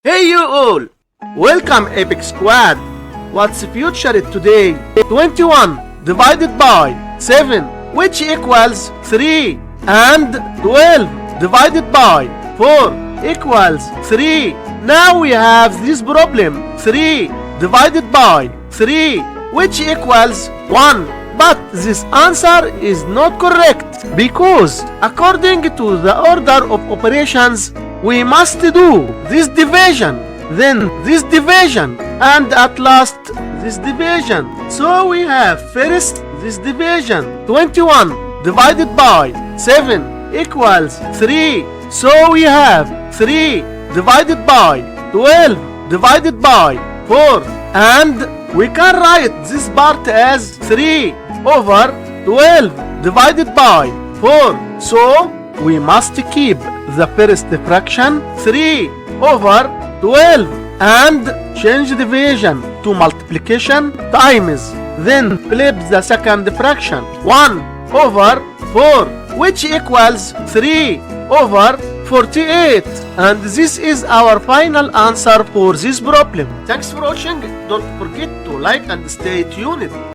Hey you all! Welcome Epic Squad! What's future today? 21 divided by 7 which equals 3 and 12 divided by 4 equals 3. Now we have this problem 3 divided by 3 which equals 1. But this answer is not correct because according to the order of operations we must do this division, then this division, and at last this division. So we have first this division 21 divided by 7 equals 3. So we have 3 divided by 12 divided by 4, and we can write this part as 3 over 12 divided by 4. So we must keep the first fraction 3 over 12 and change division to multiplication times, then flip the second fraction 1 over 4 which equals 3 over 48, and this is our final answer for this problem. Thanks for watching. Don't forget to like and stay tuned.